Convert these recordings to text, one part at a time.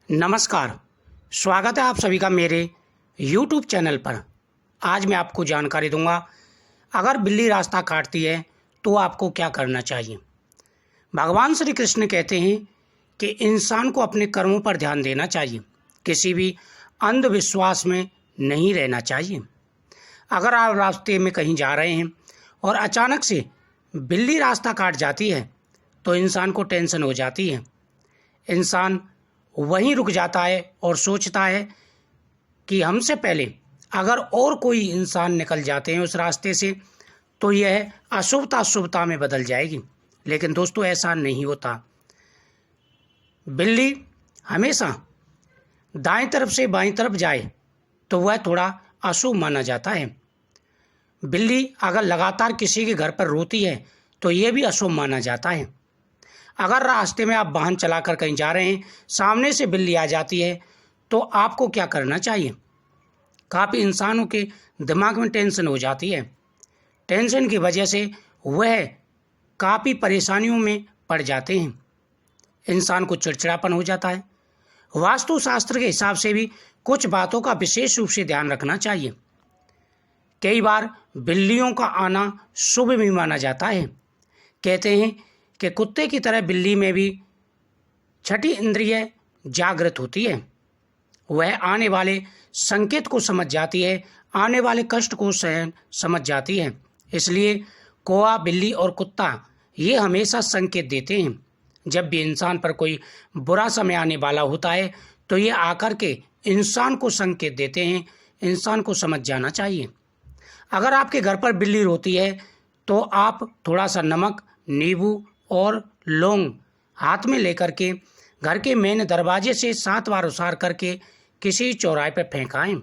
नमस्कार। स्वागत है आप सभी का मेरे YouTube चैनल पर। आज मैं आपको जानकारी दूंगा, अगर बिल्ली रास्ता काटती है तो आपको क्या करना चाहिए। भगवान श्री कृष्ण कहते हैं कि इंसान को अपने कर्मों पर ध्यान देना चाहिए, किसी भी अंधविश्वास में नहीं रहना चाहिए। अगर आप रास्ते में कहीं जा रहे हैं और अचानक से बिल्ली रास्ता काट जाती है तो इंसान को टेंशन हो जाती है। इंसान वहीं रुक जाता है और सोचता है कि हमसे पहले अगर और कोई इंसान निकल जाते हैं उस रास्ते से तो यह अशुभता शुभता में बदल जाएगी। लेकिन दोस्तों, ऐसा नहीं होता। बिल्ली हमेशा दाएं तरफ से बाएं तरफ जाए तो वह थोड़ा अशुभ माना जाता है। बिल्ली अगर लगातार किसी के घर पर रोती है तो यह भी अशुभ माना जाता है। अगर रास्ते में आप वाहन चलाकर कहीं जा रहे हैं, सामने से बिल्ली आ जाती है तो आपको क्या करना चाहिए। काफ़ी इंसानों के दिमाग में टेंशन हो जाती है। टेंशन की वजह से वह काफ़ी परेशानियों में पड़ जाते हैं। इंसान को चिड़चिड़ापन हो जाता है। वास्तुशास्त्र के हिसाब से भी कुछ बातों का विशेष रूप से ध्यान रखना चाहिए। कई बार बिल्लियों का आना शुभ भी माना जाता है। कहते हैं कि कुत्ते की तरह बिल्ली में भी छठी इंद्रिय जागृत होती है। वह आने वाले संकेत को समझ जाती है, आने वाले कष्ट को सहन समझ जाती है। इसलिए कौवा, बिल्ली और कुत्ता ये हमेशा संकेत देते हैं। जब भी इंसान पर कोई बुरा समय आने वाला होता है तो ये आकर के इंसान को संकेत देते हैं। इंसान को समझ जाना चाहिए। अगर आपके घर पर बिल्ली रोती है तो आप थोड़ा सा नमक, नींबू और लौंग हाथ में लेकर के घर के मेन दरवाजे से 7 बार उसार करके किसी चौराहे पर फेंकाएं।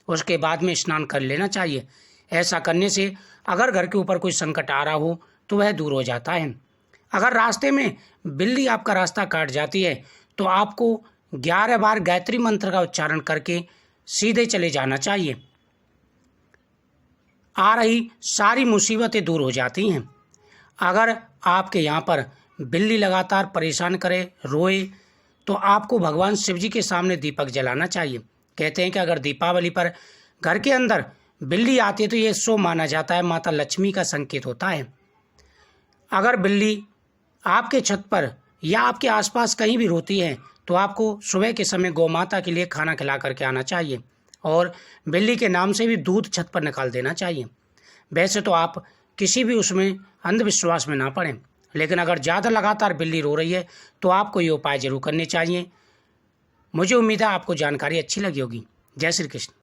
उसके बाद में स्नान कर लेना चाहिए। ऐसा करने से अगर घर के ऊपर कोई संकट आ रहा हो तो वह दूर हो जाता है। अगर रास्ते में बिल्ली आपका रास्ता काट जाती है तो आपको 11 बार गायत्री मंत्र का उच्चारण करके सीधे चले जाना चाहिए। आ रही सारी मुसीबतें दूर हो जाती हैं। अगर आपके यहाँ पर बिल्ली लगातार परेशान करे, रोए, तो आपको भगवान शिव जी के सामने दीपक जलाना चाहिए। कहते हैं कि अगर दीपावली पर घर के अंदर बिल्ली आती है तो ये शुभ माना जाता है, माता लक्ष्मी का संकेत होता है। अगर बिल्ली आपके छत पर या आपके आसपास कहीं भी रोती है तो आपको सुबह के समय गौ माता के लिए खाना खिला करके आना चाहिए और बिल्ली के नाम से भी दूध छत पर निकाल देना चाहिए। वैसे तो आप किसी भी उसमें अंधविश्वास में ना पड़ें, लेकिन अगर ज़्यादा लगातार बिल्ली रो रही है तो आपको ये उपाय जरूर करने चाहिए। मुझे उम्मीद है आपको जानकारी अच्छी लगी होगी। जय श्री कृष्ण।